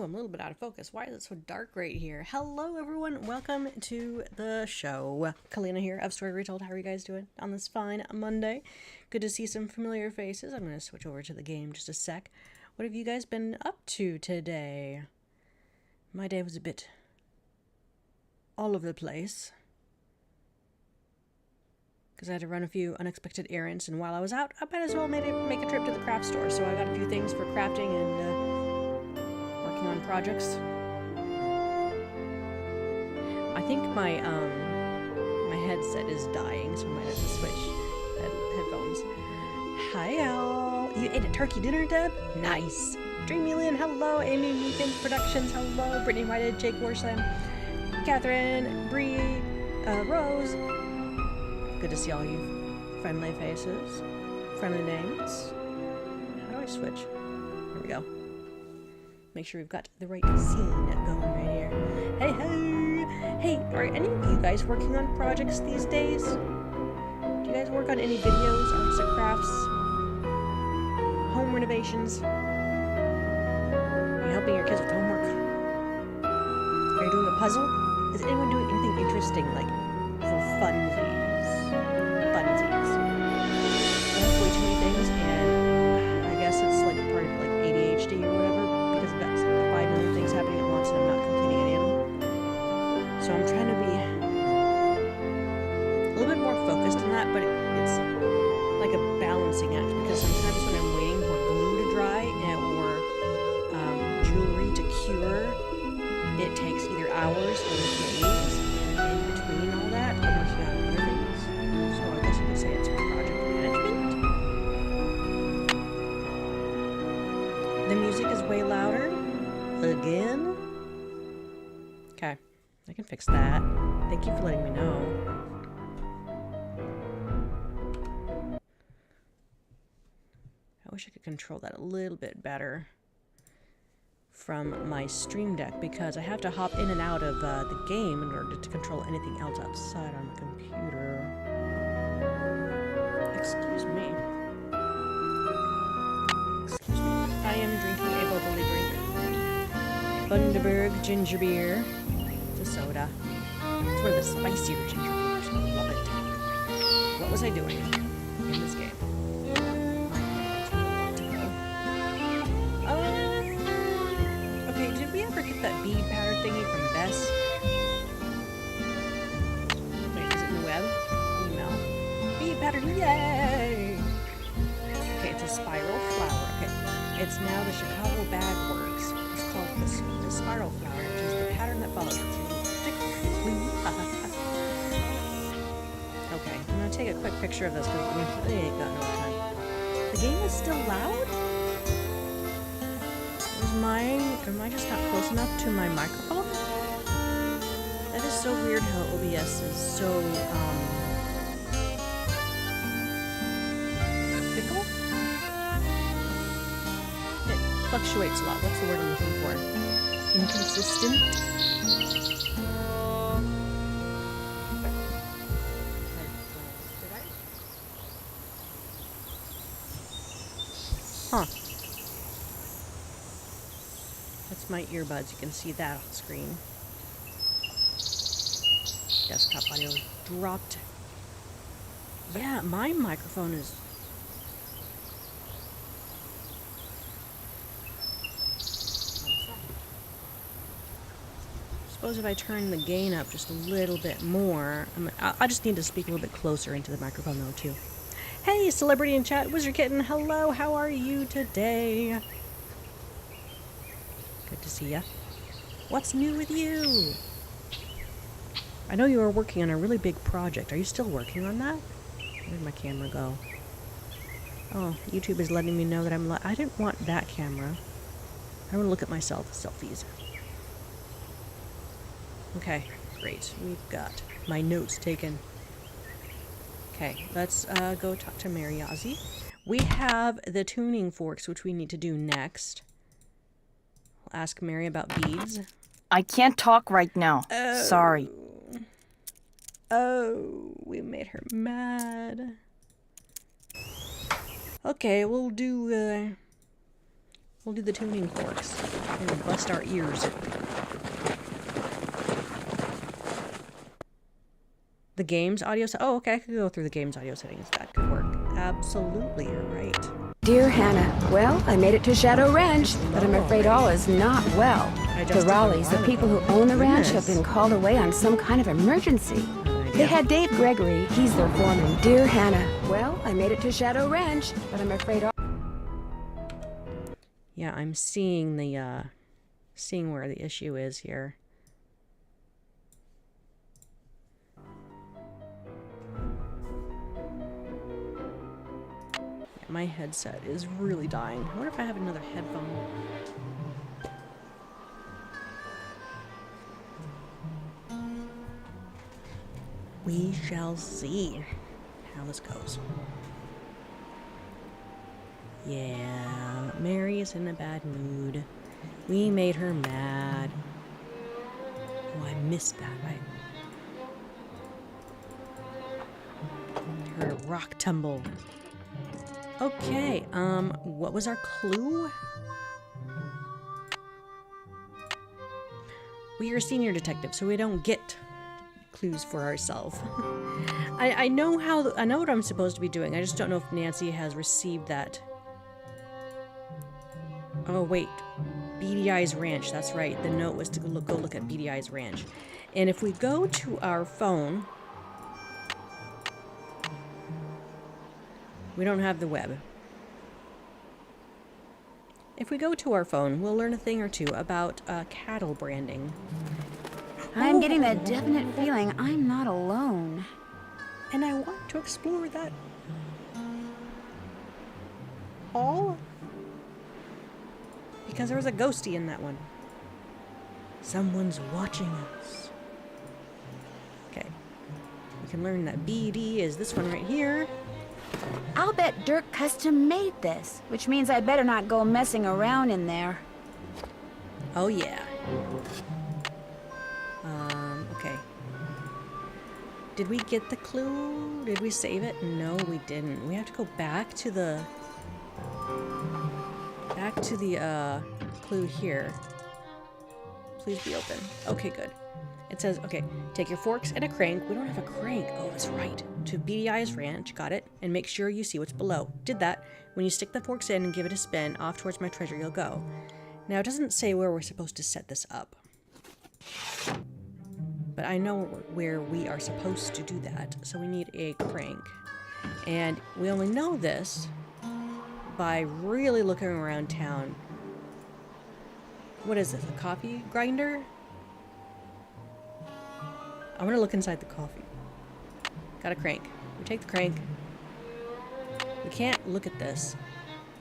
I'm a little bit out of focus. Why is it so dark right here? Hello, everyone. Welcome to the show. Calina here of StoryRetold. How are you guys doing on this fine Monday? Good to see some familiar faces. I'm going to switch over to the game just a sec. What have you guys been up to today? My day was a bit all over the place because I had to run a few unexpected errands, and while I was out, I might as well make a trip to the craft store. So I got a few things for crafting and working on projects. I think my headset is dying, so I might have to switch headphones. Hi, y'all. You ate a turkey dinner, Deb? Nice. Dreamylin, hello. Amy Meekins Productions, hello. Brittany Whited, Jake Warslam, Catherine, Bree, Rose. Good to see all you friendly faces, friendly names. How do I switch? Here we go. Make sure we've got the right scene going right here. Hey, hey! Hey, are any of you guys working on projects these days? Do you guys work on any videos, arts and crafts, home renovations? Are you helping your kids with homework? Are you doing a puzzle? Is anyone doing anything interesting, like, for funsies? I have way too many things, and I guess it's like part of like ADHD or whatever, because I've got 5 million things happening at once and I'm not completing any of them. So I'm trying to be a little bit more focused on that, but it's like a balancing act, because sometimes when I'm waiting for glue to dry or jewelry to cure, it takes either hours or days, and in between all that, I'm working on other things. So I guess you could say it's project management. The music is way louder. Again. Okay, I can fix that. Thank you for letting me know. I wish I could control that a little bit better from my Stream Deck, because I have to hop in and out of the game in order to control anything else outside on my computer. Excuse me. Excuse me. I am drinking a bubbly drink. Bundaberg ginger beer. It's a soda. It's one of the spicier ginger beers. I love it. What was I doing in this game? Okay, did we ever get that bead powder thingy from Bess? Wait, is it in the web? Email. Bead powder, yay! Okay, it's a spiral flower. Okay, it's now the Chicago Bag Works. It's called the spiral flower, which is the pattern that follows. Okay, I'm gonna take a quick picture of this because we really ain't got no time. The game is still loud? Am I just not close enough to my microphone? That is so weird how OBS is so, fickle? It fluctuates a lot. What's the word I'm looking for? Inconsistent? Huh. That's my earbuds. You can see that on screen. Desktop audio dropped. Yeah, my microphone is... Suppose if I turn the gain up just a little bit more... I just need to speak a little bit closer into the microphone though, too. Hey, celebrity in chat, Wizard Kitten, hello, how are you today? Good to see ya. What's new with you? I know you were working on a really big project. Are you still working on that? Where'd my camera go? Oh, YouTube is letting me know that I didn't want that camera. I want to look at myself, selfies. Okay, great. We've got my notes taken. Okay, let's go talk to Mariazi. We have the tuning forks, which we need to do next. We'll ask Mary about beads. I can't talk right now. Oh. Sorry. Oh, we made her mad. Okay, we'll do We'll do the tuning forks. And bust our ears. The game's audio... Oh, okay, I could go through the game's audio settings. That could work. Absolutely, you're right. Dear Hannah, well, I made it to Shadow Ranch, but I'm afraid all is not well. The Raleighs, the people who own the ranch, have been called away on some kind of emergency. They had Dave Gregory, he's their foreman. Dear Hannah, well, I made it to Shadow Ranch, but I'm afraid all... Yeah, I'm seeing the, seeing where the issue is here. My headset is really dying. I wonder if I have another headphone. We shall see how this goes. Yeah, Mary is in a bad mood. We made her mad. Oh, I missed that, right? Her rock tumble. Okay, what was our clue? We are senior detectives, so we don't get clues for ourselves. I know what I'm supposed to be doing. I just don't know if Nancy has received that. Oh wait, BDI's Ranch. That's right. The note was to go look at BDI's Ranch. And if we go to our phone, we don't have the web. If we go to our phone, we'll learn a thing or two about cattle branding. I'm getting a definite feeling I'm not alone. And I want to explore that hall. Because there was a ghostie in that one. Someone's watching us. Okay. We can learn that BD is this one right here. I'll bet Dirk custom made this, which means I better not go messing around in there. Oh yeah. Okay. Did we get the clue? Did we save it? No, we didn't. We have to go back to the clue here. Please be open. Okay, good. It says, okay, take your forks and a crank. We don't have a crank. Oh, that's right. To BDI's Ranch. Got it. And make sure you see what's below. Did that. When you stick the forks in and give it a spin, off towards my treasure you'll go. Now, it doesn't say where we're supposed to set this up. But I know where we are supposed to do that. So we need a crank. And we only know this by really looking around town. What is this? A coffee grinder? I want to look inside the coffee. Got a crank. We take the crank. We can't look at this.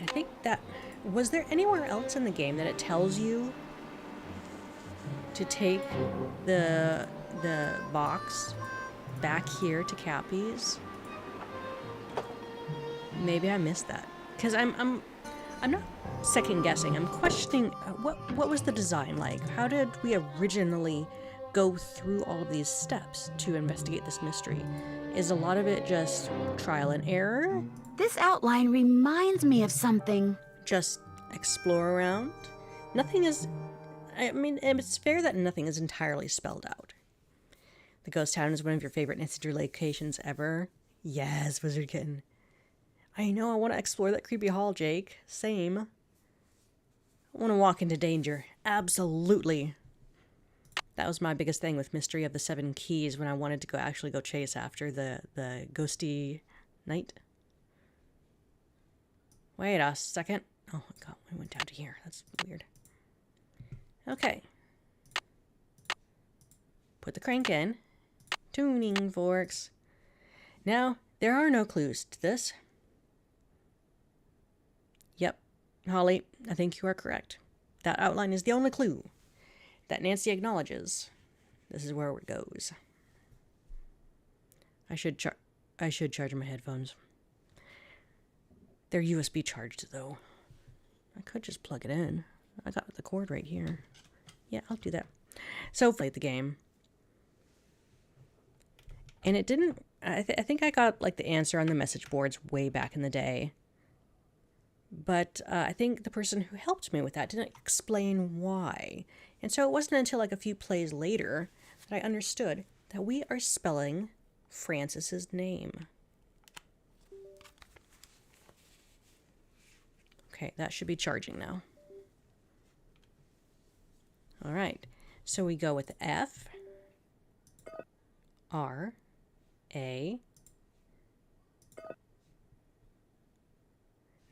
I think that... Was there anywhere else in the game that it tells you to take the box back here to Cappy's? Maybe I missed that. Because I'm not second guessing. I'm questioning what was the design like? How did we originally go through all of these steps to investigate this mystery? Is a lot of it just trial and error? This outline reminds me of something. Just explore around? Nothing is... I mean, it's fair that nothing is entirely spelled out. The ghost town is one of your favorite Nancy locations ever. Yes, Wizard Kitten. I know, I want to explore that creepy hall, Jake. Same. I want to walk into danger. Absolutely. That was my biggest thing with Mystery of the Seven Keys when I wanted to actually go chase after the ghosty knight. Wait a second. Oh my god, we went down to here. That's weird. Okay. Put the crank in. Tuning forks. Now, there are no clues to this. Yep. Holly, I think you are correct. That outline is the only clue that Nancy acknowledges. This is where it goes. I should charge my headphones. They're USB charged, though. I could just plug it in. I got the cord right here. Yeah, I'll do that. So, played the game. And it didn't... I think I got, like, the answer on the message boards way back in the day. But I think the person who helped me with that didn't explain why. And so it wasn't until like a few plays later that I understood that we are spelling Francis's name. Okay, that should be charging now. All right, so we go with F, R, A.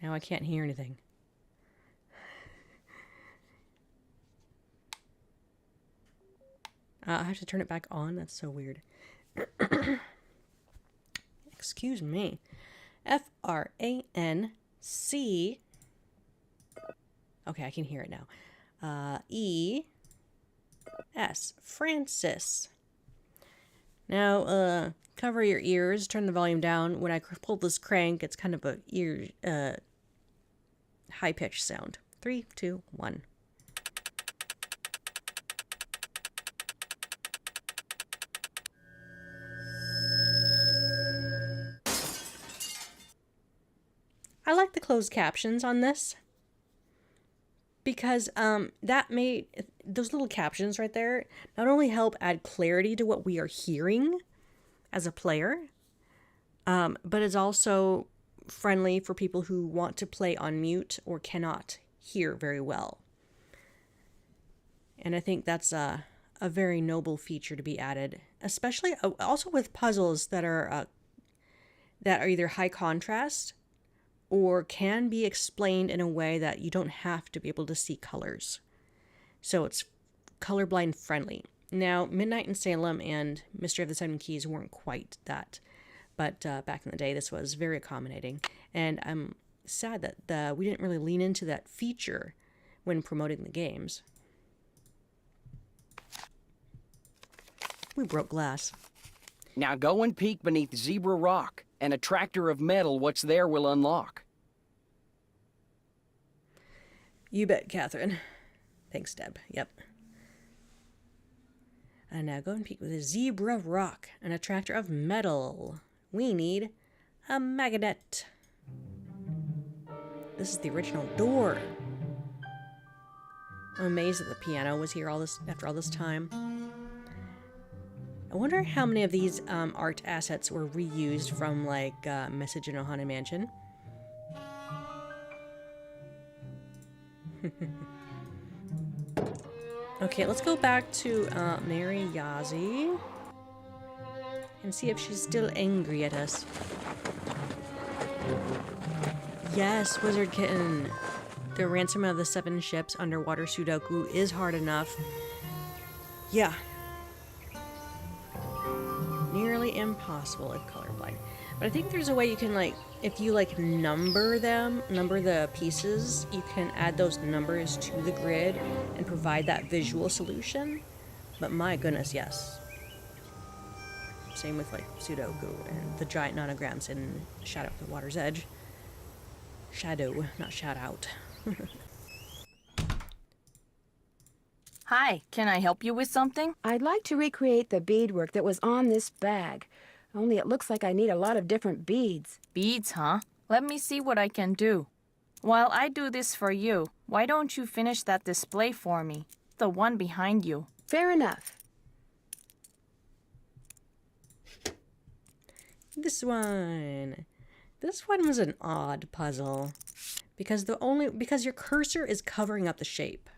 Now I can't hear anything. I have to turn it back on. That's so weird. Excuse me. F-R-A-N-C. Okay, I can hear it now. E-S. Francis. Now, cover your ears. Turn the volume down. When I pull this crank, it's kind of a high-pitched sound. 3, 2, 1. I like the closed captions on this because that made those little captions right there not only help add clarity to what we are hearing as a player, but it's also friendly for people who want to play on mute or cannot hear very well. And I think that's a very noble feature to be added, especially also with puzzles that are either high contrast or can be explained in a way that you don't have to be able to see colors. So it's colorblind friendly. Now, Midnight in Salem and Mystery of the Seven Keys weren't quite that. But back in the day, this was very accommodating. And I'm sad that we didn't really lean into that feature when promoting the games. We broke glass. Now go and peek beneath Zebra Rock. And a tractor of metal what's there will unlock. You bet, Catherine. Thanks, Deb. Yep. And now go and peek with a Zebra Rock and a tractor of metal. We need a magnet. This is the original door. I'm amazed that the piano was here after all this time. I wonder how many of these art assets were reused from, like, Message in a Haunted Mansion. Okay, let's go back to Mary Yazi and see if she's still angry at us. Yes, Wizard Kitten. The Ransom of the Seven Ships underwater Sudoku is hard enough. Yeah. Nearly impossible if colorblind. But I think there's a way you can, like, if you, like, number the pieces, you can add those numbers to the grid and provide that visual solution. But my goodness, yes. Same with, like, Sudoku and the giant nanograms in Shadow at the Water's Edge. Shadow, not shout out. Hi, can I help you with something? I'd like to recreate the beadwork that was on this bag. Only it looks like I need a lot of different beads. Beads, huh? Let me see what I can do. While I do this for you, why don't you finish that display for me? The one behind you. Fair enough. This one was an odd puzzle because your cursor is covering up the shape.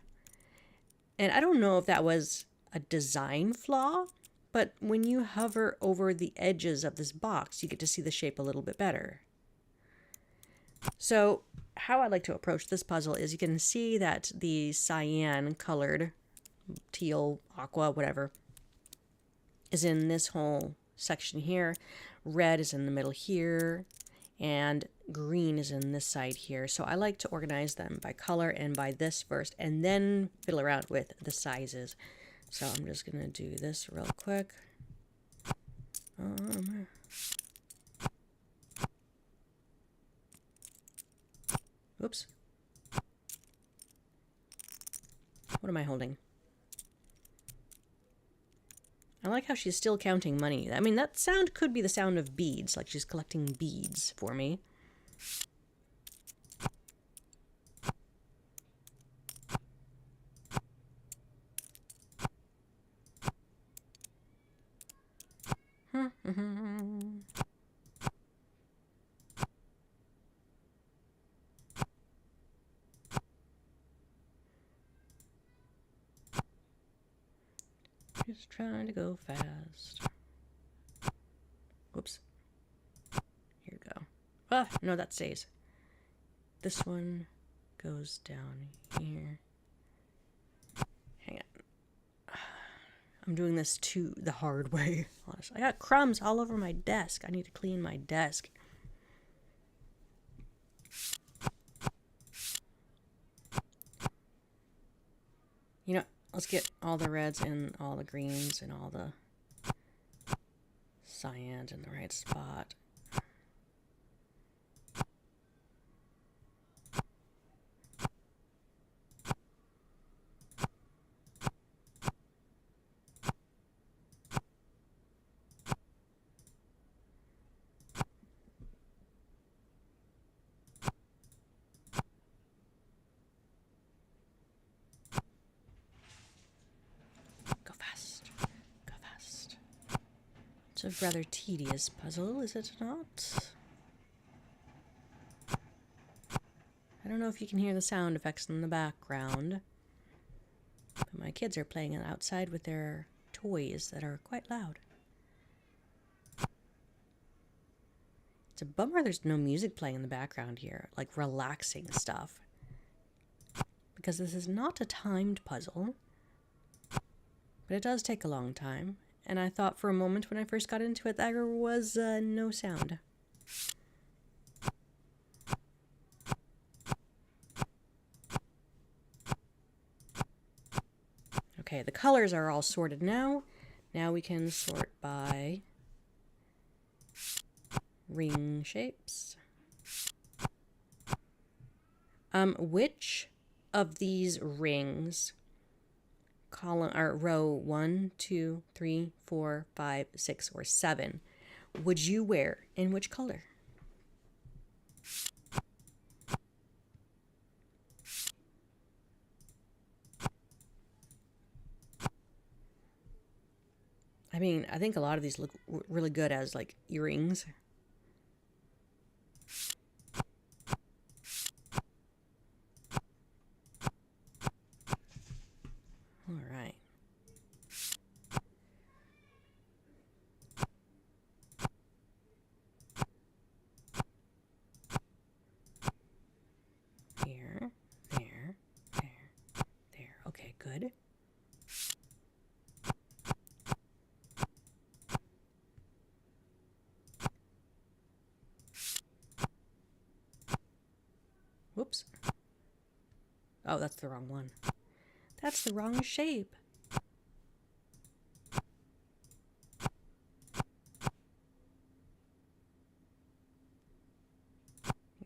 And I don't know if that was a design flaw, but when you hover over the edges of this box, you get to see the shape a little bit better. So how I like to approach this puzzle is you can see that the cyan colored, teal, aqua, whatever, is in this whole section here. Red is in the middle here, and green is in this side here. So I like to organize them by color and by this first, and then fiddle around with the sizes. So I'm just gonna do this real quick. Oops. What am I holding? I like how she's still counting money. I mean, that sound could be the sound of beads, like she's collecting beads for me. Just trying to go fast. Whoops. Here we go. Ah, no, that stays. This one goes down here. Hang on. I'm doing this the hard way. Honestly, I got crumbs all over my desk. I need to clean my desk. You know, let's get all the reds and all the greens and all the cyans in the right spot. It's a rather tedious puzzle, is it not? I don't know if you can hear the sound effects in the background, but my kids are playing outside with their toys that are quite loud. It's a bummer there's no music playing in the background here, like relaxing stuff, because this is not a timed puzzle, but it does take a long time. And I thought for a moment when I first got into it there was no sound. Okay, the colors are all sorted now. Now we can sort by ring shapes. Which of these rings, column or row 1, 2, 3, 4, 5, 6, or 7, would you wear in which color? I mean, I think a lot of these look really good as like earrings. All right. Here, there, there, there. Okay, good. Whoops. Oh, that's the wrong one. That's the wrong shape.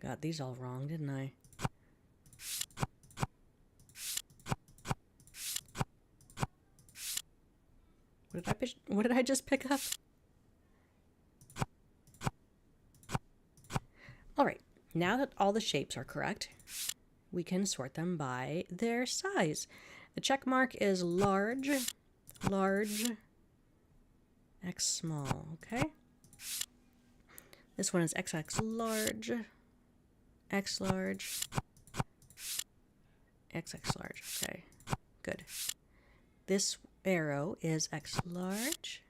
Got these all wrong, didn't I? What did I just pick up? All right, now that all the shapes are correct, we can sort them by their size. The check mark is large, large, X small, okay? This one is XX large, X large, XX large, okay, good. This arrow is X large.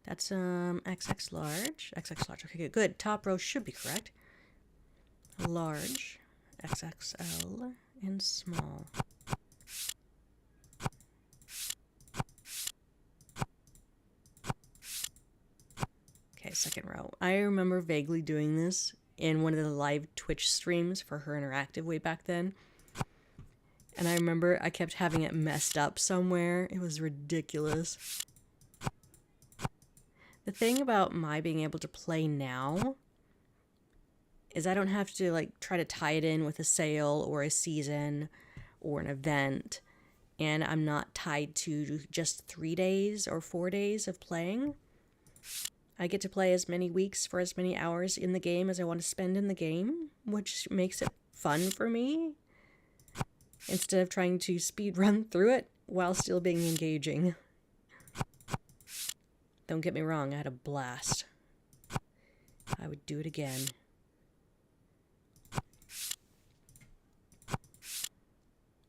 That's XX large, XX large, okay, good. Top row should be correct. Large, XXL, and small. Okay, second row. I remember vaguely doing this in one of the live Twitch streams for Her Interactive way back then. And I remember I kept having it messed up somewhere. It was ridiculous. The thing about my being able to play now is I don't have to like try to tie it in with a sale or a season or an event, and I'm not tied to just 3 days or 4 days of playing. I get to play as many weeks for as many hours in the game as I want to spend in the game, which makes it fun for me, instead of trying to speed run through it while still being engaging. Don't get me wrong, I had a blast. I would do it again.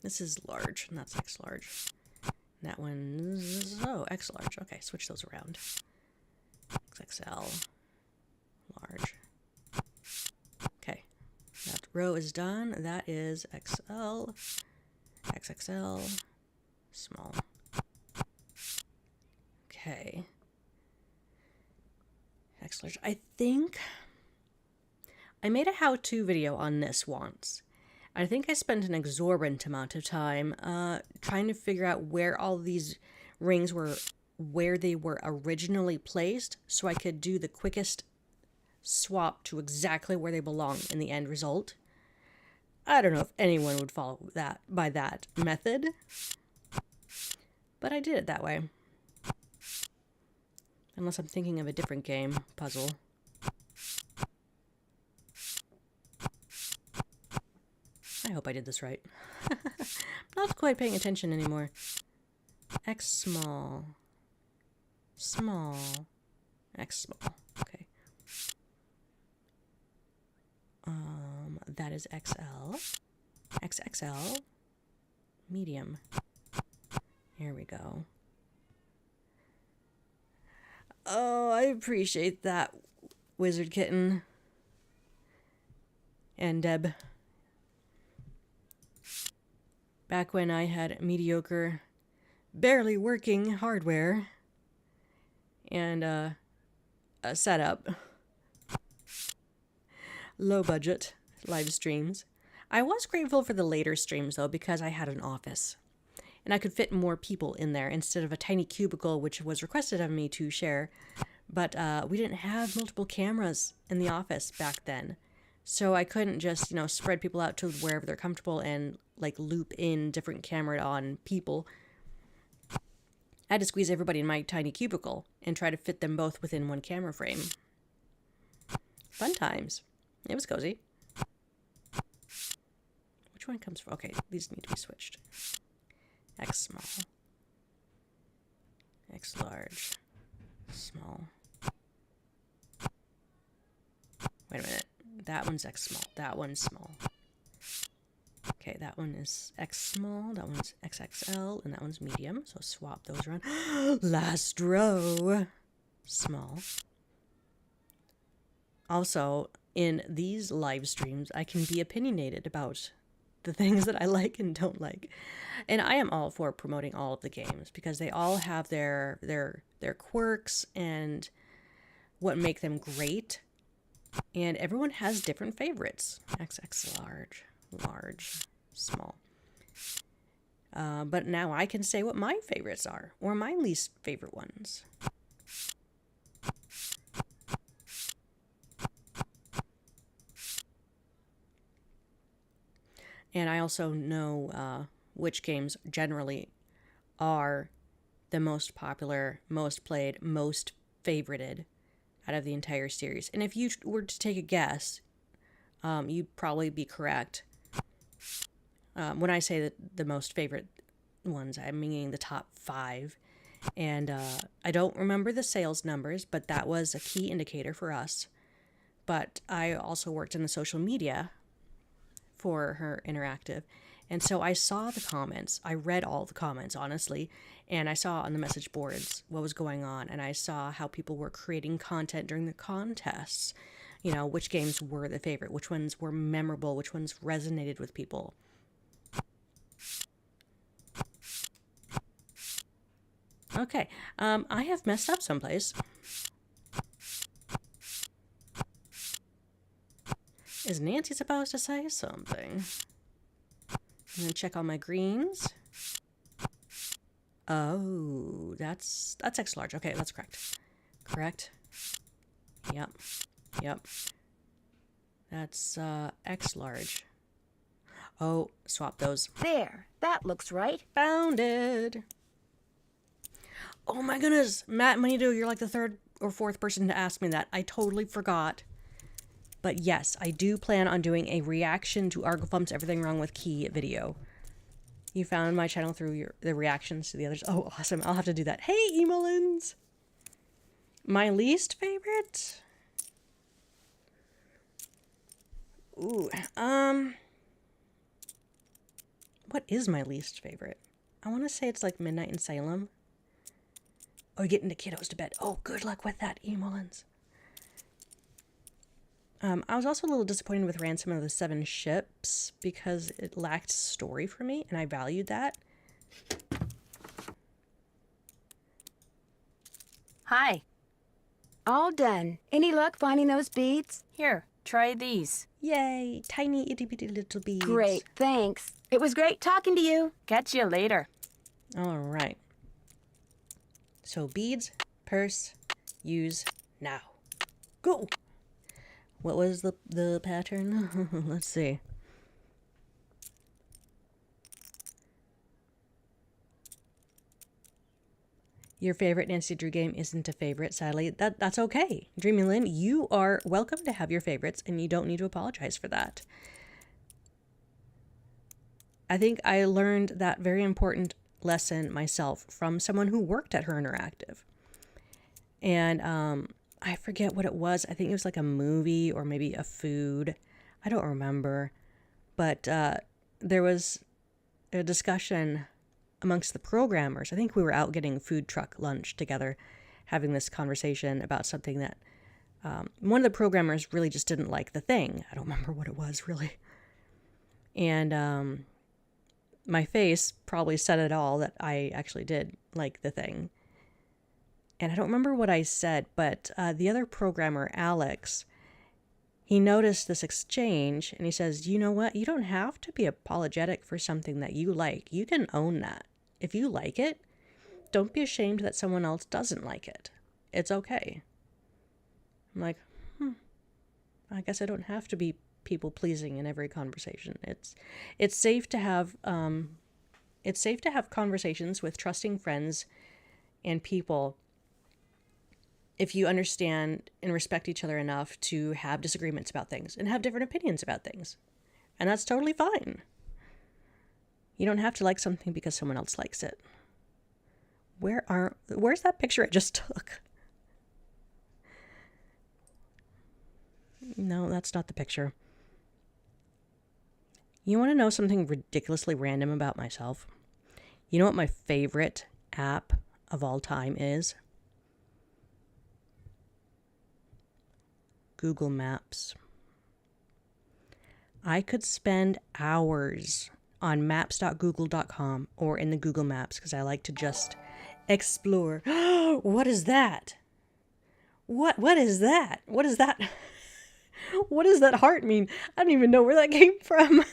This is large, and that's X large. That one's, oh, X large. Okay, switch those around. XXL, large. Okay, that row is done. That is XL, XXL, small. Okay. X large. I think I made a how-to video on this once. I think I spent an exorbitant amount of time trying to figure out where all these rings were, where they were originally placed, so I could do the quickest swap to exactly where they belong in the end result. I don't know if anyone would follow that by that method, but I did it that way. Unless I'm thinking of a different game puzzle. I hope I did this right. Not quite paying attention anymore. X small. Small. X small. Okay. That is XL. XXL. Medium. Here we go. Oh, I appreciate that, Wizard Kitten. And Deb. Back when I had mediocre, barely working hardware and a setup. Low budget live streams. I was grateful for the later streams though, because I had an office and I could fit more people in there instead of a tiny cubicle, which was requested of me to share. But we didn't have multiple cameras in the office back then. So I couldn't just, spread people out to wherever they're comfortable and like loop in different camera on people. I had to squeeze everybody in my tiny cubicle and try to fit them both within one camera frame. Fun times. It was cozy. Which one comes from? Okay, these need to be switched. X small. X large. Small. Wait a minute. That one's X small. That one's small. Okay, that one is X small. That one's XXL. And that one's medium. So swap those around. Last row. Small. Also, in these live streams, I can be opinionated about the things that I like and don't like. And I am all for promoting all of the games because they all have their quirks and what make them great. And everyone has different favorites. XX large, large, small. But now I can say what my favorites are, or my least favorite ones. And I also know which games generally are the most popular, most played, most favorited out of the entire series. And if you were to take a guess, you'd probably be correct. When I say that the most favorite ones, I'm meaning the top 5. And I don't remember the sales numbers, but that was a key indicator for us. But I also worked in the social media for her interactive. And so I saw the comments. I read all the comments, honestly. And I saw on the message boards what was going on. And I saw how people were creating content during the contests. Which games were the favorite, which ones were memorable, which ones resonated with people. Okay, I have messed up someplace. Is Nancy supposed to say something? I'm gonna check all my greens. Oh, that's X large. Okay, that's correct. Correct. Yep. That's X large. Oh, swap those. There, that looks right. Found it. Oh my goodness, Matt Manito, you're like the 3rd or 4th person to ask me that. I totally forgot. But yes, I do plan on doing a reaction to Argofum's Everything Wrong with Key video. You found my channel through the reactions to the others. Oh, awesome. I'll have to do that. Hey, Emullins! My least favorite? Ooh, what is my least favorite? I want to say it's like midnight in Salem. Oh, getting the kiddos to bed. Oh, good luck with that, Emullins. I was also a little disappointed with Ransom of the Seven Ships because it lacked story for me, and I valued that. Hi. All done. Any luck finding those beads? Here, try these. Yay, tiny itty bitty little beads. Great, thanks. It was great talking to you. Catch you later. All right. So beads, purse, use now. Go. What was the pattern? Let's see. Your favorite Nancy Drew game isn't a favorite, sadly. That's okay. Dreamy Lynn, you are welcome to have your favorites, and you don't need to apologize for that. I think I learned that very important lesson myself from someone who worked at Her Interactive. And I forget what it was. I think it was like a movie or maybe a food. I don't remember. But there was a discussion amongst the programmers. I think we were out getting food truck lunch together, having this conversation about something that one of the programmers really just didn't like the thing. I don't remember what it was, really. And my face probably said it all, that I actually did like the thing. And I don't remember what I said, but the other programmer, Alex, he noticed this exchange and he says, you know what? You don't have to be apologetic for something that you like. You can own that. If you like it, don't be ashamed that someone else doesn't like it. It's okay. I'm like, I guess I don't have to be people pleasing in every conversation. It's safe to have conversations with trusting friends and people if you understand and respect each other enough to have disagreements about things and have different opinions about things. And that's totally fine. You don't have to like something because someone else likes it. Where's that picture I just took? No, that's not the picture. You want to know something ridiculously random about myself? You know what my favorite app of all time is? Google Maps. I could spend hours on maps.google.com or in the Google Maps because I like to just explore. What is that? What is that? What is that? What does that heart mean? I don't even know where that came from.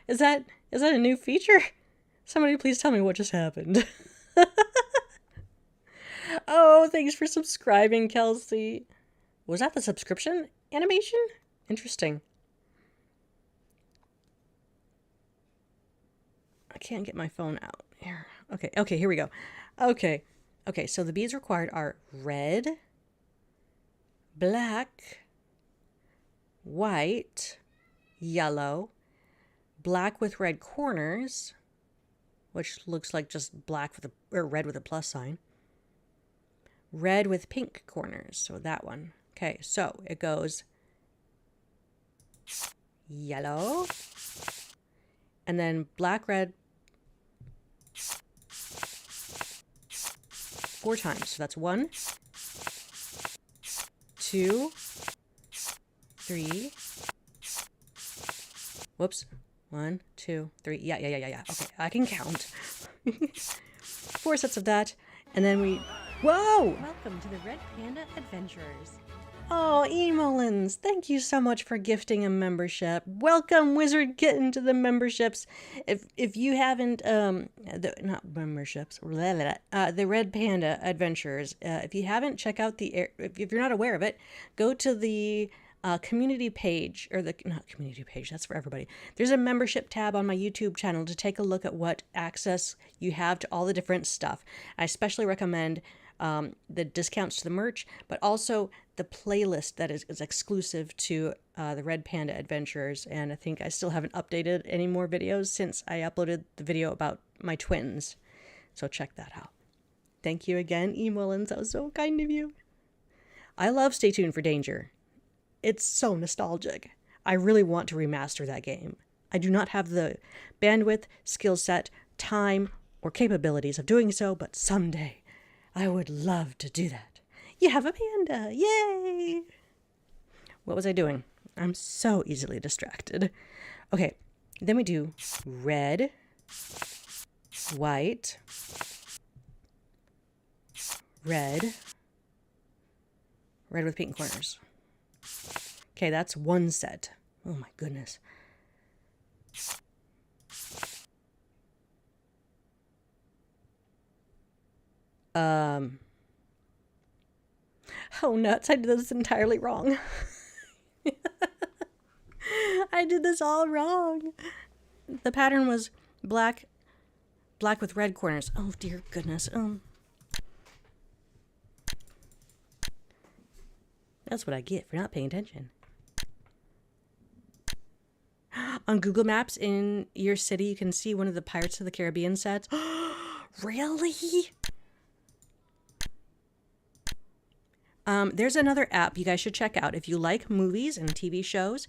Is that a new feature? Somebody please tell me what just happened. Oh, thanks for subscribing, Kelsey. Was that the subscription animation? Interesting. I can't get my phone out here. Okay, here we go. Okay, so the beads required are red, black, white, yellow, black with red corners, which looks like just black with or red with a plus sign. Red with pink corners, so that one. Okay, so it goes yellow, and then black, red, 4 times. So that's 1, 2, 3. Whoops. 1, 2, 3. Yeah. Okay, I can count. 4 sets of that, and then we... Whoa! Welcome to the Red Panda Adventurers. Oh, Emullins, thank you so much for gifting a membership. Welcome, Wizard Kitten, to the memberships. If you haven't, not memberships, the Red Panda Adventurers. If you haven't, check out if you're not aware of it, go to the community page, or not community page, that's for everybody. There's a membership tab on my YouTube channel to take a look at what access you have to all the different stuff. I especially recommend the discounts to the merch, but also the playlist that is exclusive to the Red Panda Adventurers. And I think I still haven't updated any more videos since I uploaded the video about my twins. So check that out. Thank you again, Emullins. That was so kind of you. I love Stay Tuned for Danger. It's so nostalgic. I really want to remaster that game. I do not have the bandwidth, skill set, time, or capabilities of doing so, but someday I would love to do that. You have a panda! Yay! What was I doing? I'm so easily distracted. Okay, then we do red, white, red with pink corners. Okay, that's one set. Oh my goodness. Oh nuts, I did this entirely wrong. I did this all wrong. The pattern was black with red corners. Oh dear goodness. That's what I get for not paying attention. On Google Maps in your city, you can see one of the Pirates of the Caribbean sets. Really? There's another app you guys should check out if you like movies and TV shows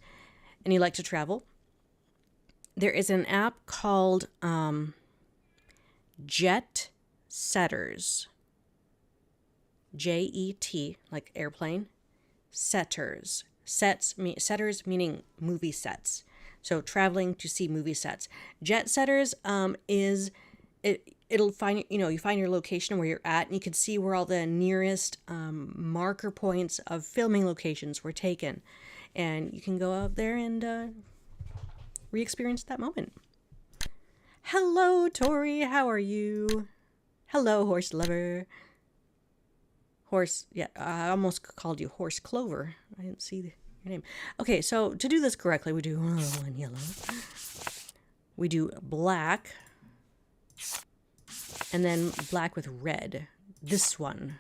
and you like to travel. There is an app called Jet Setters. Jet, like airplane. Setters. Setters meaning movie sets. So traveling to see movie sets. Jet Setters it'll find, you find your location where you're at, and you can see where all the nearest marker points of filming locations were taken. And you can go out there and re-experience that moment. Hello, Tori. How are you? Hello, horse lover. Horse, yeah, I almost called you Horse Clover. I didn't see your name. Okay, so to do this correctly, we do one yellow. We do black. And then black with red. This one.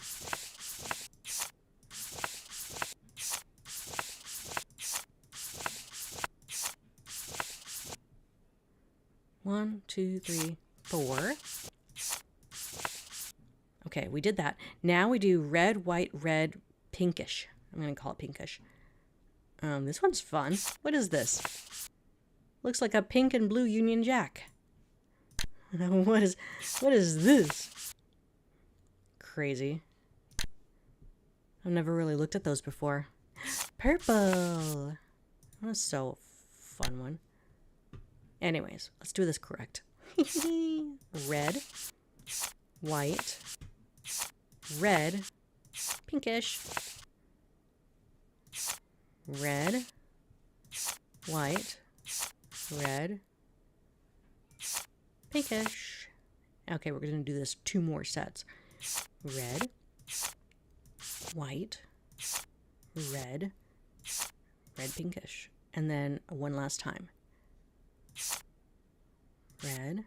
One, two, three, four. Okay, we did that. Now we do red, white, red, pinkish. I'm going to call it pinkish. This one's fun. What is this? Looks like a pink and blue Union Jack. What is this? Crazy. I've never really looked at those before. Purple. That's so fun one. Anyways, let's do this correct. Red, white, red, pinkish, red, white, red, pinkish. Okay, we're going to do this 2 more sets. Red, white, red, pinkish. And then one last time. Red,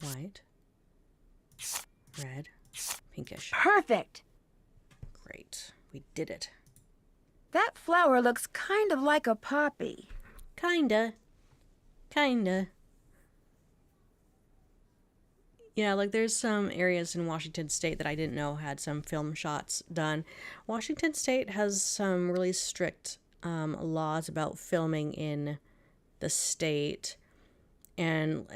white, red, pinkish. Perfect. Great. We did it. That flower looks kind of like a poppy. Kinda. Yeah, like there's some areas in Washington State that I didn't know had some film shots done. Washington State has some really strict laws about filming in the state, and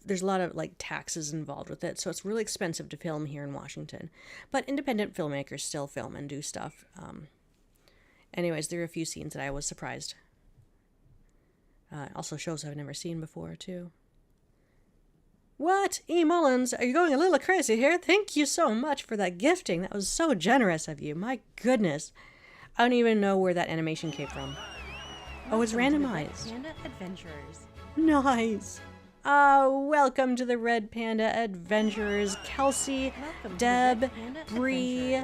there's a lot of like taxes involved with it, so it's really expensive to film here in Washington. But independent filmmakers still film and do stuff. Anyways, there are a few scenes that I was surprised. Also shows I've never seen before too. What? Emullins, are you going a little crazy here? Thank you so much for that gifting. That was so generous of you. My goodness. I don't even know where that animation came from. Oh, it's randomized. Panda Adventurers. Nice. Welcome to the Red Panda Adventurers. Kelsey, Deb, Bree.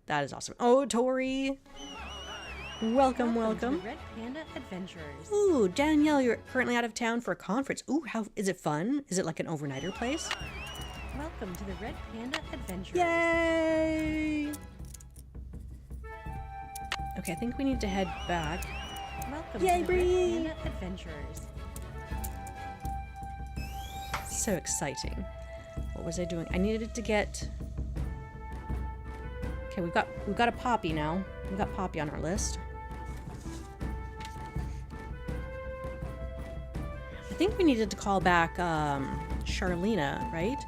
That is awesome. Oh, Tori. Welcome. To the Red Panda Adventurers. Ooh, Danielle, you're currently out of town for a conference. Ooh, how is it fun? Is it like an overnighter place? Welcome to the Red Panda Adventurers. Yay! Okay, I think we need to head back. Welcome Yay, to the Bree! Red Panda Adventurers. So exciting. What was I doing? I needed to get... Okay, we've got a Poppy now. We've got Poppy on our list. think we needed to call back Charlena, right?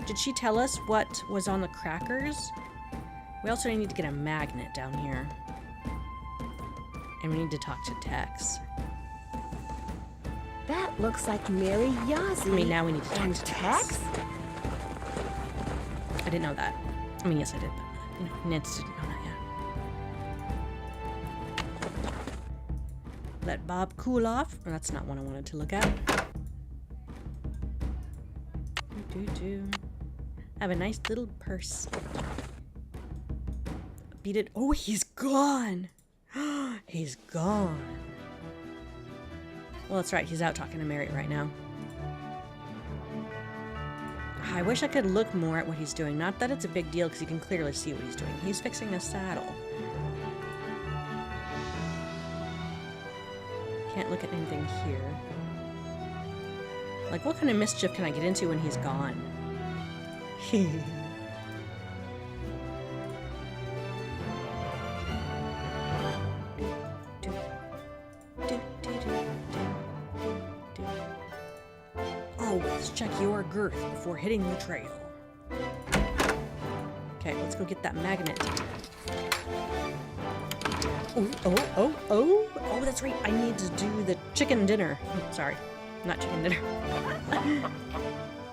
Did she tell us what was on the crackers? We also need to get a magnet down here. And we need to talk to Tex. That looks like Mary Yazzie. I mean, now we need to talk and to Tex. I didn't know that. I mean, yes, I did, but, you know, Nancy didn't know that yet. Let Bob cool off. Well, that's not one I wanted to look at. Have a nice little purse. Beat it. Oh, he's gone. He's gone. Well, that's right. He's out talking to Mary right now. I wish I could look more at what he's doing. Not that it's a big deal, because you can clearly see what he's doing. He's fixing a saddle. Can't look at anything here. Like, what kind of mischief can I get into when he's gone? Always check your girth before hitting the trail. Okay, let's go get that magnet. Oh, that's right. I need to do the chicken dinner. Oh, sorry, not chicken dinner.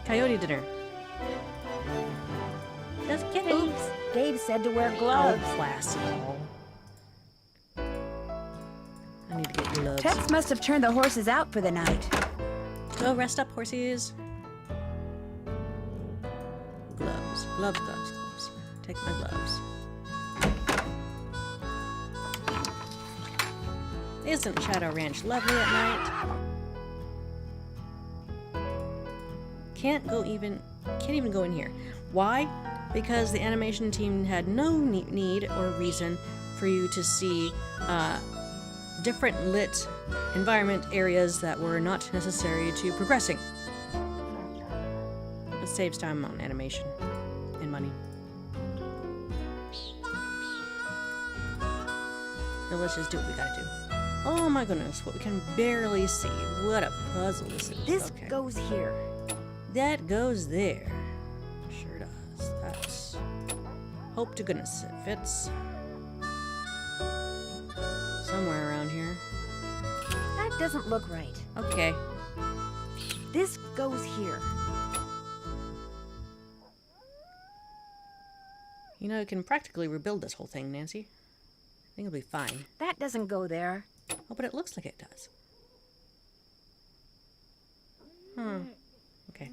Coyote dinner. Just kidding. Oops, Dave said to wear gloves. Oh, classy. I need to get gloves. Tex must have turned the horses out for the night. Go rest up, horses. Gloves. Gloves. Take my gloves. Isn't Shadow Ranch lovely at night? Can't even go in here. Why? Because the animation team had no need or reason for you to see different lit environment areas that were not necessary to progressing. It saves time on animation and money. Now let's just do what we gotta do. Oh my goodness, what we can barely see. What a puzzle this is. This Okay. goes here. That goes there. Sure does. That's... Hope to goodness it fits. Somewhere around here. That doesn't look right. Okay. This goes here. You know, you can practically rebuild this whole thing, Nancy. I think it'll be fine. That doesn't go there. Oh, but it looks like it does. Okay.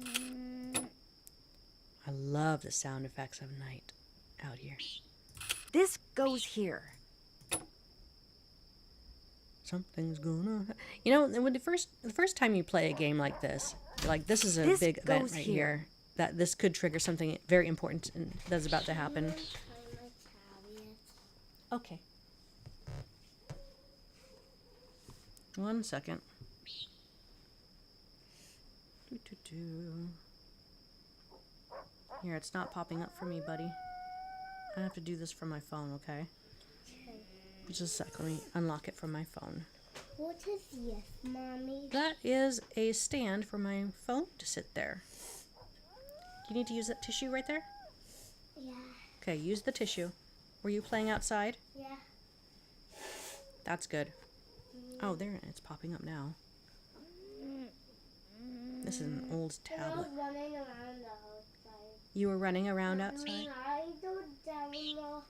I love the sound effects of night out here. This goes here. Something's gonna... You know, when the first time you play a game like this, you're like, this is a This big event goes right here. here. That this could trigger something very important that's about to happen. Okay. 1 second. Here, it's not popping up for me, buddy. I have to do this from my phone, okay? Just a sec, let me unlock it from my phone. What is this, Mommy? That is a stand for my phone to sit there. You need to use that tissue right there? Yeah. Okay, use the tissue. Were you playing outside? Yeah. That's good. Oh, there, it's popping up now. This is an old I tablet. was running around the outside. You were running around outside? I don't download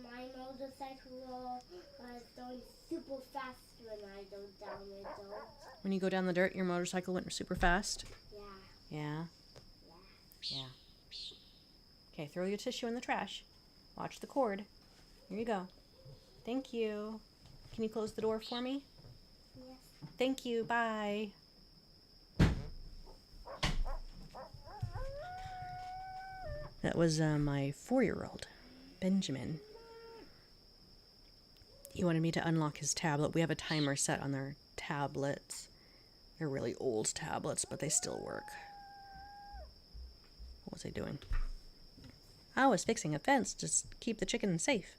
my motorcycle was going super fast when I don't download those. When you go down the dirt, your motorcycle went super fast? Yeah. Yeah? Yeah. Okay, throw your tissue in the trash. Watch the cord. Here you go. Thank you. Can you close the door for me? Yes. Thank you. Bye. That was my 4-year-old, Benjamin. He wanted me to unlock his tablet. We have a timer set on their tablets. They're really old tablets, but they still work. What was I doing? I was fixing a fence to keep the chicken safe.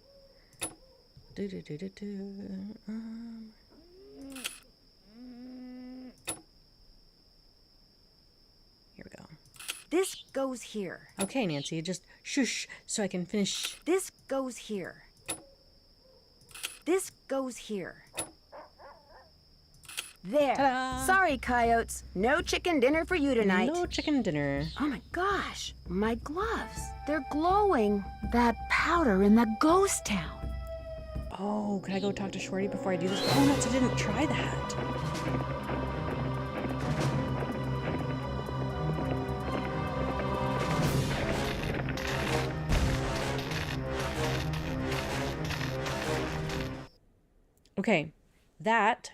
This goes here. Okay, Nancy, just shush so I can finish. This goes here. This goes here. There. Ta-da! Sorry, coyotes. No chicken dinner for you tonight. No chicken dinner. Oh my gosh, my gloves. They're glowing. That powder in the ghost town. Oh, could I go talk to Shorty before I do this? Oh, nuts, I didn't try that. Okay, that.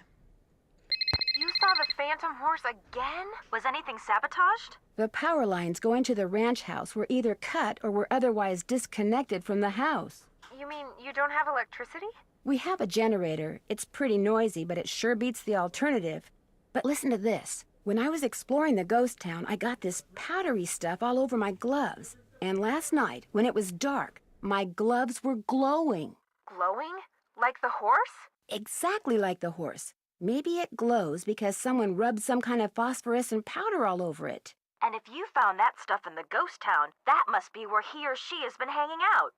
You saw the phantom horse again? Was anything sabotaged? The power lines going to the ranch house were either cut or were otherwise disconnected from the house. You mean you don't have electricity? We have a generator. It's pretty noisy, but it sure beats the alternative. But listen to this. When I was exploring the ghost town, I got this powdery stuff all over my gloves. And last night, when it was dark, my gloves were glowing. Glowing? Like the horse? Exactly like the horse. Maybe it glows because someone rubbed some kind of phosphorescent powder all over it. And if you found that stuff in the ghost town, that must be where he or she has been hanging out.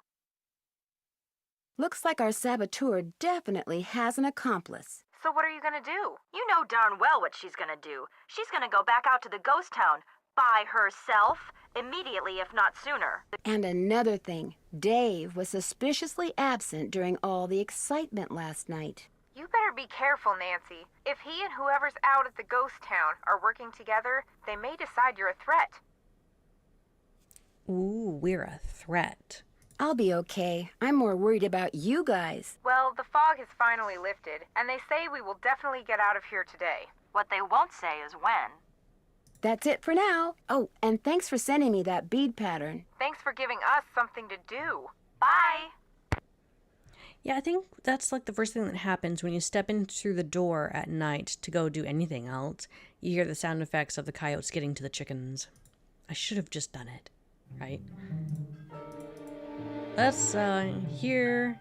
Looks like our saboteur definitely has an accomplice. So what are you gonna do? You know darn well what she's gonna do. She's gonna go back out to the ghost town by herself immediately, if not sooner. And another thing, Dave was suspiciously absent during all the excitement last night. You better be careful, Nancy. If he and whoever's out at the ghost town are working together, they may decide you're a threat. Ooh, we're a threat. I'll be okay. I'm more worried about you guys. Well, the fog has finally lifted, and they say we will definitely get out of here today. What they won't say is when. That's it for now. Oh, and thanks for sending me that bead pattern. Thanks for giving us something to do. Bye! Yeah, I think that's like the first thing that happens when you step in through the door at night to go do anything else. You hear the sound effects of the coyotes getting to the chickens. I should have just done it, right? Let's hear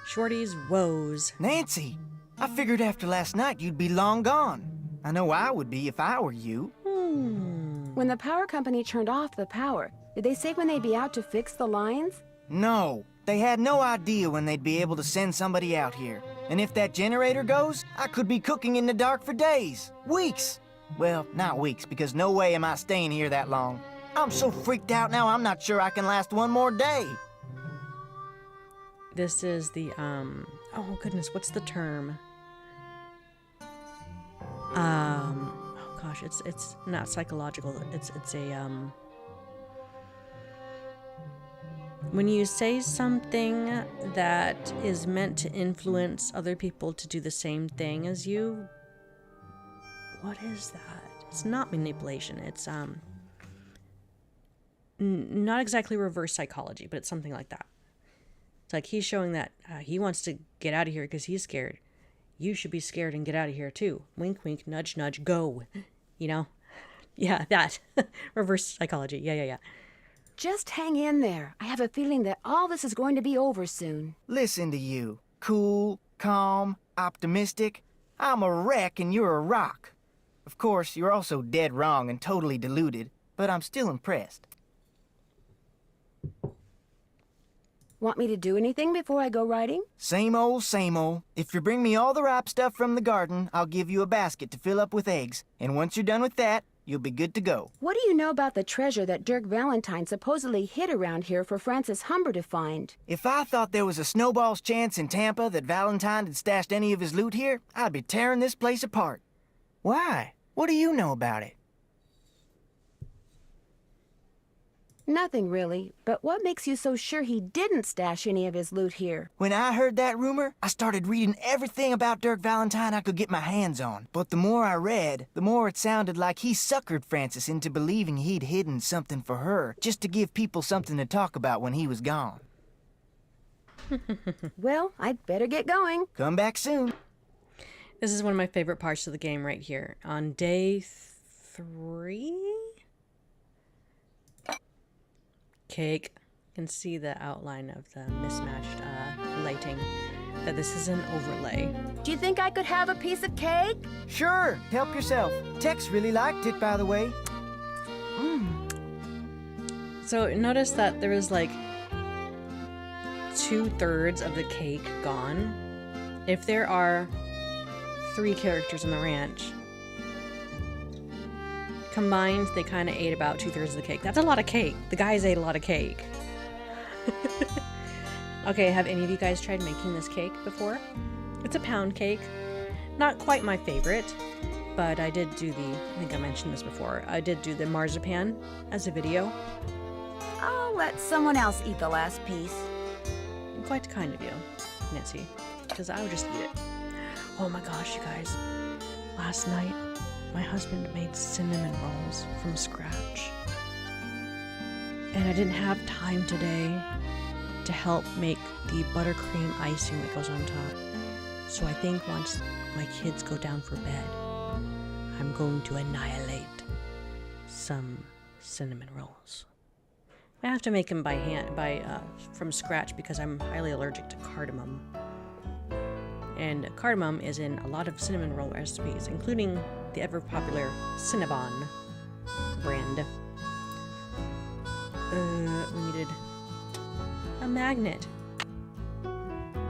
Shorty's woes. Nancy, I figured after last night you'd be long gone. I know I would be if I were you. When the power company turned off the power, did they say when they'd be out to fix the lines? No, they had no idea when they'd be able to send somebody out here. And if that generator goes, I could be cooking in the dark for days, weeks. Well, not weeks, because no way am I staying here that long. I'm so freaked out now, I'm not sure I can last one more day. This is the, oh goodness, what's the term? Oh gosh, it's not psychological. It's a, when you say something that is meant to influence other people to do the same thing as you, what is that? It's not manipulation. It's, not exactly reverse psychology, but it's something like that. It's like he's showing that he wants to get out of here because he's scared. You should be scared and get out of here too. Wink, wink, nudge, nudge, go. You know? Yeah, that. Reverse psychology. Yeah. Just hang in there. I have a feeling that all this is going to be over soon. Listen to you. Cool, calm, optimistic. I'm a wreck and you're a rock. Of course, you're also dead wrong and totally deluded, but I'm still impressed. Want me to do anything before I go riding? Same old, same old. If you bring me all the ripe stuff from the garden, I'll give you a basket to fill up with eggs. And once you're done with that, you'll be good to go. What do you know about the treasure that Dirk Valentine supposedly hid around here for Francis Humber to find? If I thought there was a snowball's chance in Tampa that Valentine had stashed any of his loot here, I'd be tearing this place apart. Why? What do you know about it? Nothing really, but what makes you so sure he didn't stash any of his loot here? When I heard that rumor, I started reading everything about Dirk Valentine I could get my hands on. But the more I read, the more it sounded like he suckered Francis into believing he'd hidden something for her, just to give people something to talk about when he was gone. Well, I'd better get going. Come back soon. This is one of my favorite parts of the game right here. On day 3? Cake. You can see the outline of the mismatched lighting. That this is an overlay. Do you think I could have a piece of cake? Sure, help yourself. Tex really liked it, by the way. So notice that there is like 2/3 of the cake gone. If there are 3 characters in the ranch, combined, they kind of ate about 2/3 of the cake. That's a lot of cake. The guys ate a lot of cake. Okay, have any of you guys tried making this cake before? It's a pound cake. Not quite my favorite, but I did do I think I mentioned this before, I did do the marzipan as a video. I'll let someone else eat the last piece. Quite kind of you, Nancy, because I would just eat it. Oh my gosh, you guys. Last night, my husband made cinnamon rolls from scratch. And I didn't have time today to help make the buttercream icing that goes on top. So I think once my kids go down for bed, I'm going to annihilate some cinnamon rolls. I have to make them by hand, from scratch, because I'm highly allergic to cardamom. And cardamom is in a lot of cinnamon roll recipes, including the ever popular Cinnabon brand. We needed a magnet.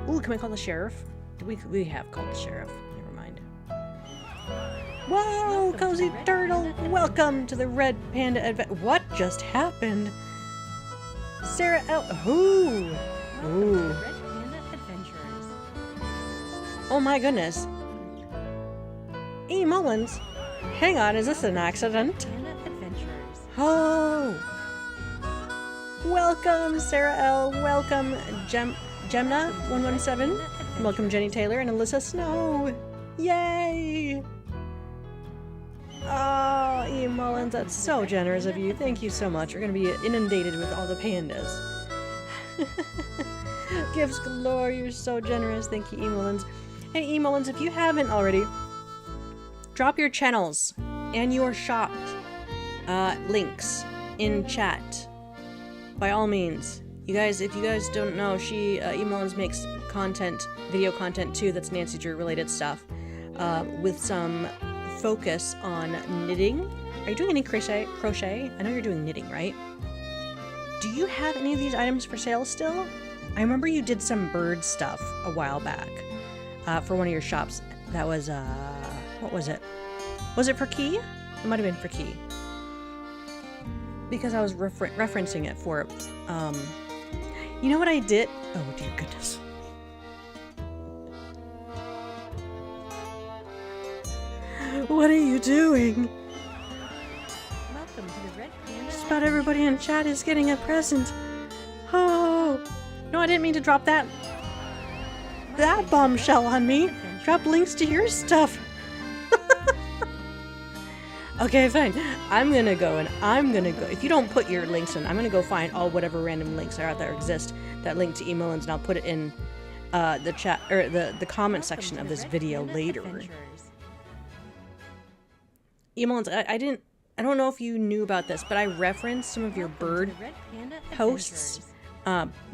Ooh, can we call the sheriff? We have called the sheriff. Never mind. Whoa, Cozy Turtle! Welcome to the Red Panda Adventure. What just happened? Sarah L. Ooh. Ooh. Oh my goodness. Emullins. Hang on, is this an accident? Oh. Welcome, Sarah L. Welcome, Gemna117. Welcome, Jenny Taylor and Alyssa Snow. Yay! Oh, Emullins, that's so generous of you. Thank you so much. You're going to be inundated with all the pandas. Gifts galore. You're so generous. Thank you, Emullins. Hey, Emullins, if you haven't already, drop your channels and your shop links in chat. By all means. You guys, if you guys don't know, Emullins makes content, video content too, that's Nancy Drew related stuff, with some focus on knitting. Are you doing any crochet? I know you're doing knitting, right? Do you have any of these items for sale still? I remember you did some bird stuff a while back for one of your shops. That was, what was it? Was it for Key? It might have been for Key. Because I was referencing it for, you know what I did? Oh, dear goodness. What are you doing? Welcome to the Red Panda. Just about everybody in chat is getting a present. Oh, no, I didn't mean to drop that bombshell on me. Drop links to your stuff. Okay, fine. I'm gonna go. If you don't put your links in, I'm gonna go find all whatever random links are out there exist that link to Emullins, and I'll put it in the chat or the comment section of this video later. Emullins, I don't know if you knew about this, but I referenced some of your bird posts,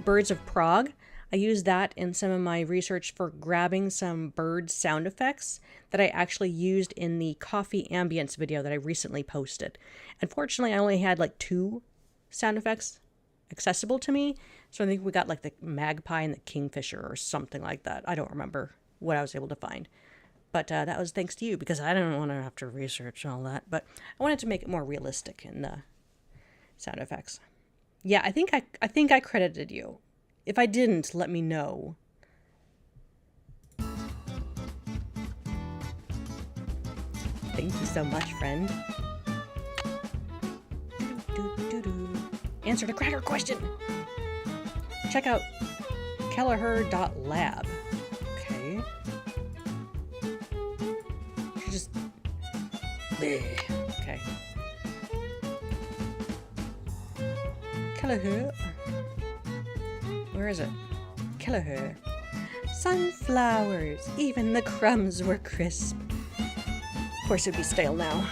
Birds of Prague. I used that in some of my research for grabbing some bird sound effects that I actually used in the coffee ambience video that I recently posted. Unfortunately, I only had like 2 sound effects accessible to me, so I think we got like the magpie and the kingfisher or something like that. I don't remember what I was able to find. But that was thanks to you, because I didn't want to have to research all that. But I wanted to make it more realistic in the sound effects. Yeah, I think I credited you. If I didn't, let me know. Thank you so much, friend. Answer the cracker question. Check out kelleher.lab. Okay. Just okay. Kelleher. Where is it? Kelleher. Sunflowers. Even the crumbs were crisp. Of course, it'd be stale now.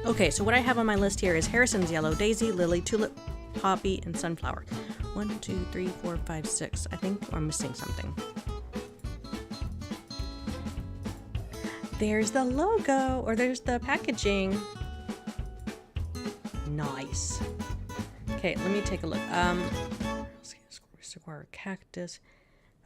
Okay, so what I have on my list here is Harrison's yellow, daisy, lily, tulip, poppy, and sunflower. 1, 2, 3, 4, 5, 6. I think I'm missing something. There's the logo, or there's the packaging. Nice. Okay, let me take a look. Square cactus.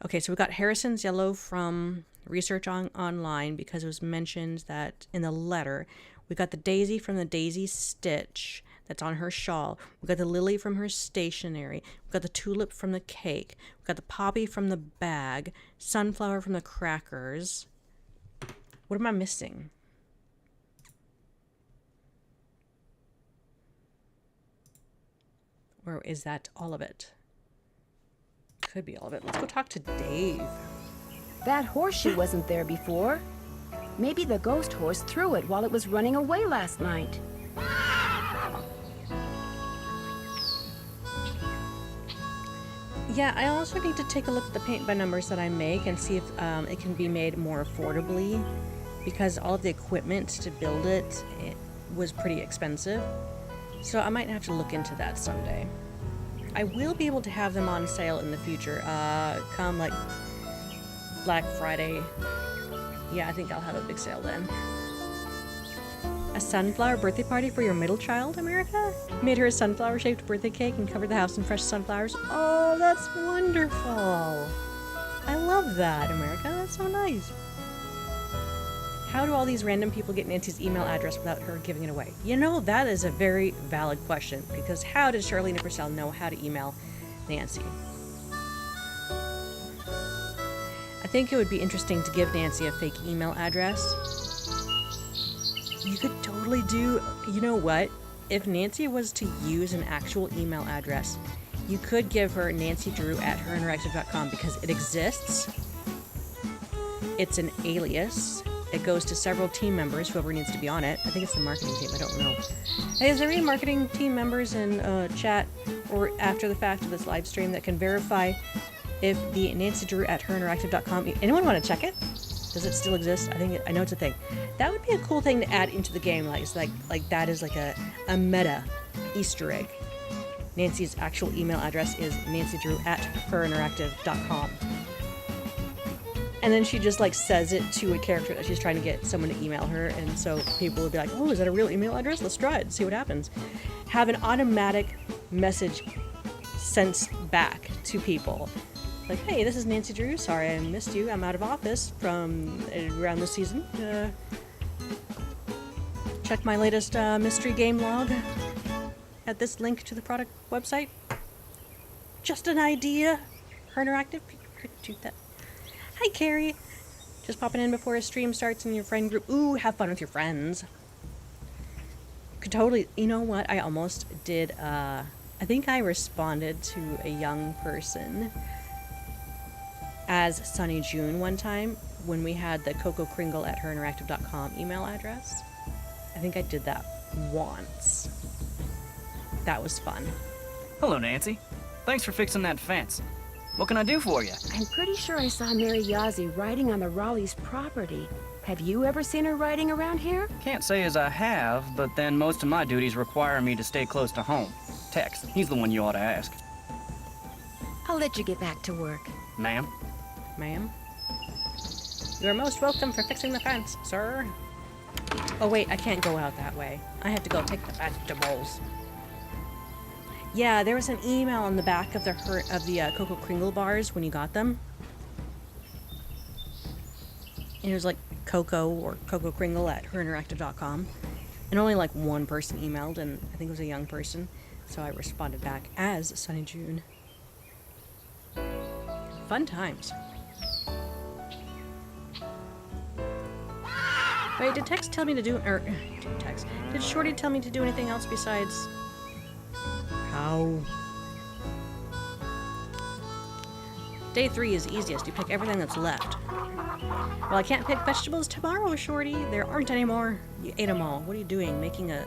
Okay, so we got Harrison's yellow from research online because it was mentioned that in the letter. We got the daisy from the daisy stitch that's on her shawl. We got the lily from her stationery. We got the tulip from the cake. We got the poppy from the bag. Sunflower from the crackers. What am I missing? Or is that all of it? Could be all of it. Let's go talk to Dave. That horseshoe wasn't there before. Maybe the ghost horse threw it while it was running away last night. Yeah, I also need to take a look at the paint by numbers that I make and see if it can be made more affordably, because all of the equipment to build it was pretty expensive. So I might have to look into that someday. I will be able to have them on sale in the future, come like Black Friday. Yeah, I think I'll have a big sale then. A sunflower birthday party for your middle child, America? Made her a sunflower-shaped birthday cake and covered the house in fresh sunflowers. Oh, that's wonderful. I love that, America. That's so nice. How do all these random people get Nancy's email address without her giving it away? You know, that is a very valid question, because how did Charlene and Purcell know how to email Nancy? I think it would be interesting to give Nancy a fake email address. You could totally do, you know what? If Nancy was to use an actual email address, you could give her nancydrew@herinteractive.com because it exists. It's an alias. It goes to several team members, whoever needs to be on it. I think it's the marketing team, I don't know. Hey, is there any marketing team members in chat or after the fact of this live stream that can verify if the nancydrew@herinteractive.com, anyone want to check it? Does it still exist? I know it's a thing. That would be a cool thing to add into the game. Like that is like a meta Easter egg. Nancy's actual email address is nancydrew@herinteractive.com. And then she just like says it to a character that she's trying to get someone to email her, and so people will be like, oh, is that a real email address? Let's try it and see what happens. Have an automatic message sent back to people. Like, hey, this is Nancy Drew. Sorry I missed you. I'm out of office from around this season. Check my latest mystery game log at this link to the product website. Just an idea. Her Interactive, could do that. Hi, Carrie. Just popping in before a stream starts in your friend group. Ooh, have fun with your friends. Could totally, you know what? I almost did, I think I responded to a young person as Sunny June one time when we had the cocokringle@herinteractive.com email address. I think I did that once. That was fun. Hello, Nancy. Thanks for fixing that fence. What can I do for you? I'm pretty sure I saw Mary Yazzie riding on the Raleigh's property. Have you ever seen her riding around here? Can't say as I have, but then most of my duties require me to stay close to home. Tex, he's the one you ought to ask. I'll let you get back to work. Ma'am? Ma'am? You are most welcome for fixing the fence, sir. Oh wait, I can't go out that way. I have to go pick the vegetables. Yeah, there was an email on the back of the Cocoa Kringle bars when you got them. And it was like Coco or Cocoa Kringle at herinteractive.com. And only like one person emailed, and I think it was a young person. So I responded back as Sunny June. Fun times. Wait, did Tex tell me to do, did Shorty tell me to do anything else besides... How? Day 3 is easiest. You pick everything that's left. Well, I can't pick vegetables tomorrow, Shorty. There aren't any more. You ate them all. What are you doing? Making a...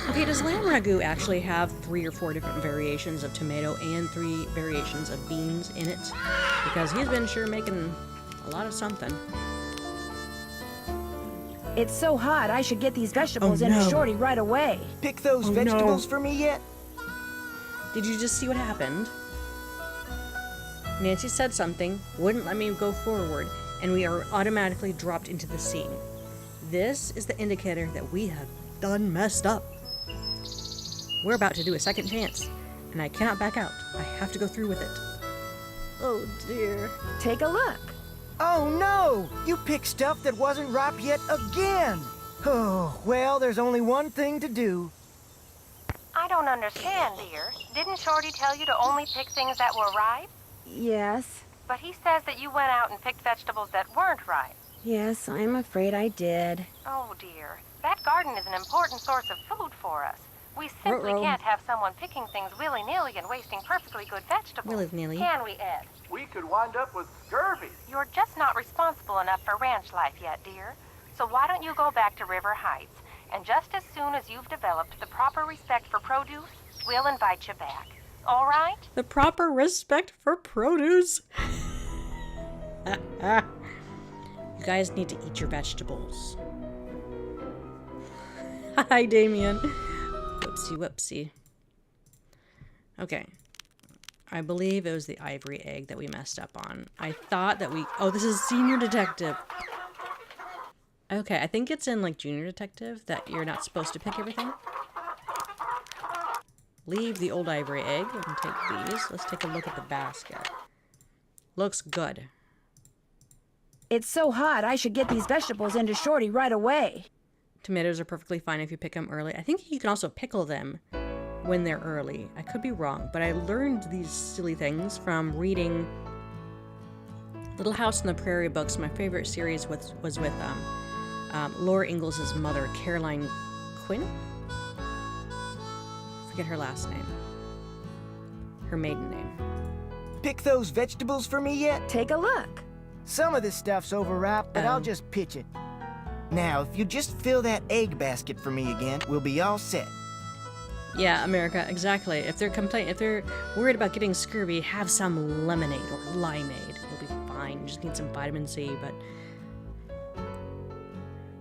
Okay, does lamb ragu actually have 3 or 4 different variations of tomato and 3 variations of beans in it? Because he's been sure making a lot of something. It's so hot, I should get these vegetables into Shorty right away. Pick those vegetables for me yet? Did you just see what happened? Nancy said something, wouldn't let me go forward. and we are automatically dropped into the scene. This is the indicator that we have done messed up. We're about to do a second chance, and I cannot back out. I have to go through with it. Oh dear. Take a look. Oh no! You picked stuff that wasn't ripe yet again! Oh, well, there's only one thing to do. I don't understand, dear. Didn't Shorty tell you to only pick things that were ripe? Yes. But he says that you went out and picked vegetables that weren't ripe. Yes, I'm afraid I did. Oh, dear. That garden is an important source of food for us. We simply Ruh-roh. can't have someone picking things willy-nilly and wasting perfectly good vegetables. Willy-nilly. Can we, Ed? We could wind up with scurvy. You're just not responsible enough for ranch life yet, dear. So why don't you go back to River Heights, and just as soon as you've developed the proper respect for produce, we'll invite you back. All right? The proper respect for produce. You guys need to eat your vegetables. Hi, Damien. Whoopsie, whoopsie. Okay. I believe it was the ivory egg that we messed up on. I thought that we... Oh, this is senior detective. Okay, I think it's in, like, junior detective that you're not supposed to pick everything. Leave the old ivory egg and take these. Let's take a look at the basket. Looks good. It's so hot, I should get these vegetables into Shorty right away. Tomatoes are perfectly fine if you pick them early. I think you can also pickle them when they're early. I could be wrong, but I learned these silly things from reading Little House on the Prairie books. My favorite series was with Laura Ingalls' mother, Caroline Quinn. Forget her last name. Her maiden name. Pick those vegetables for me yet? Take a look. Some of this stuff's overripe, but I'll just pitch it. Now, if you just fill that egg basket for me again, we'll be all set. Yeah, America, exactly. If they're worried about getting scurvy, have some lemonade or limeade. You'll be fine. You just need some vitamin C, but...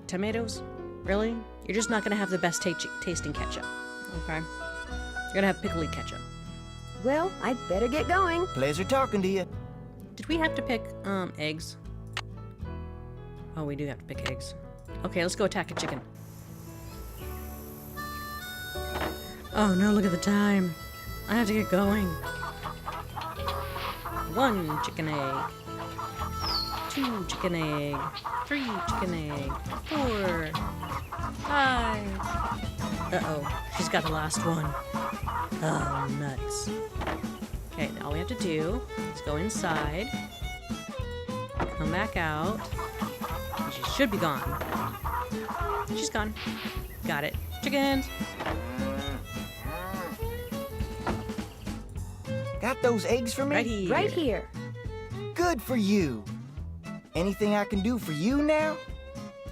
Tomatoes? Really? You're just not gonna have the best tasting ketchup, okay? You're gonna have pickly ketchup. Well, I'd better get going. Pleasure talking to you. Did we have to pick, eggs? Oh, we do have to pick eggs. Okay, let's go attack a chicken. Oh no, look at the time. I have to get going. 1 chicken egg. 2 chicken egg. 3 chicken egg. 4. 5. Uh-oh, she's got the last one. Oh, nuts. Okay, now all we have to do is go inside. Come back out. And she should be gone. She's gone. Got it. Chickens! Got those eggs for me? Right here. Right here. Good for you. Anything I can do for you now?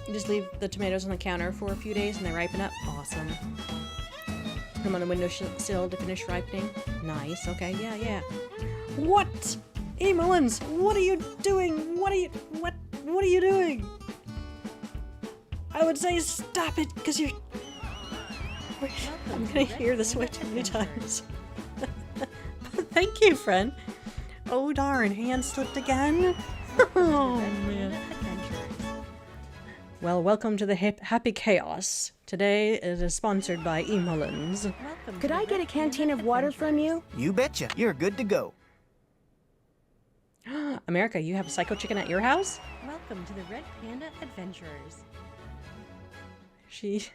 You just leave the tomatoes on the counter for a few days and they ripen up. Awesome. Put them on the windowsill to finish ripening. Nice. Okay, yeah. What? Emullins, what are you doing? What are you doing? I would say stop it, because you're... I'm gonna hear the switch a few times. Thank you, friend. Oh darn, hand slipped again? Oh man. Well, welcome to the Happy Chaos. Today it is sponsored by Emullins. Could I get a canteen of water from you? You betcha. You're good to go. America, you have a psycho chicken at your house? Welcome to the Red Panda Adventurers. She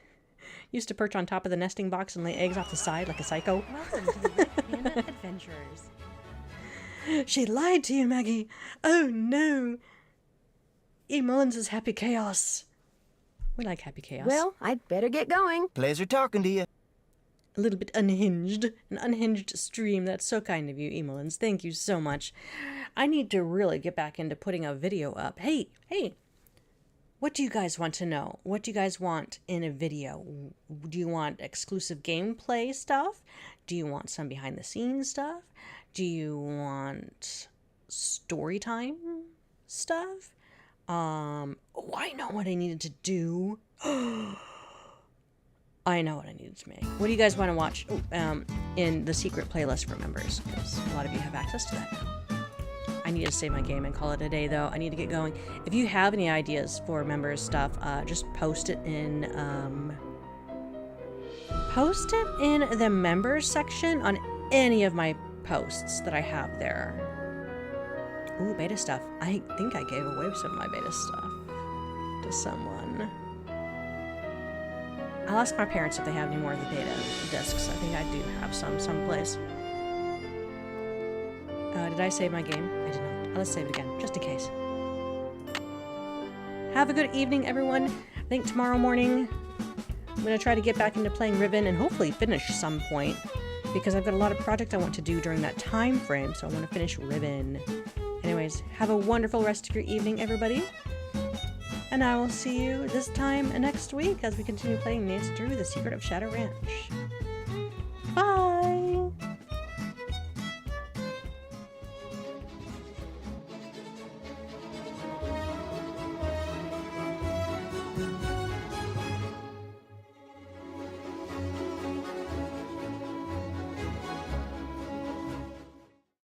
used to perch on top of the nesting box and lay eggs off the side like a psycho. Welcome to the Red Panda Adventurers. She lied to you, Maggie. Oh no. Emullins is Happy Chaos. We like Happy Chaos. Well, I'd better get going. Pleasure talking to you. A little bit unhinged. An unhinged stream. That's so kind of you, Emullins. Thank you so much. I need to really get back into putting a video up. Hey. What do you guys want to know? What do you guys want in a video? Do you want exclusive gameplay stuff? Do you want some behind the scenes stuff? Do you want story time stuff? Oh, I know what I needed to do. I know what I needed to make. What do you guys want to watch in the secret playlist for members? Because a lot of you have access to that now. I need to save my game and call it a day, though. I need to get going. If you have any ideas for members stuff, just post it in the members section on any of my posts that I have there. Ooh, beta stuff. I think I gave away some of my beta stuff to someone. I'll ask my parents if they have any more of the beta discs. I think I do have some someplace. Did I save my game? I did not. Let's save it again, just in case. Have a good evening, everyone. I think tomorrow morning I'm going to try to get back into playing Riven and hopefully finish some point, because I've got a lot of projects I want to do during that time frame, so I want to finish Riven. Anyways, have a wonderful rest of your evening, everybody. And I will see you this time next week as we continue playing Nancy Drew, The Secret of Shadow Ranch.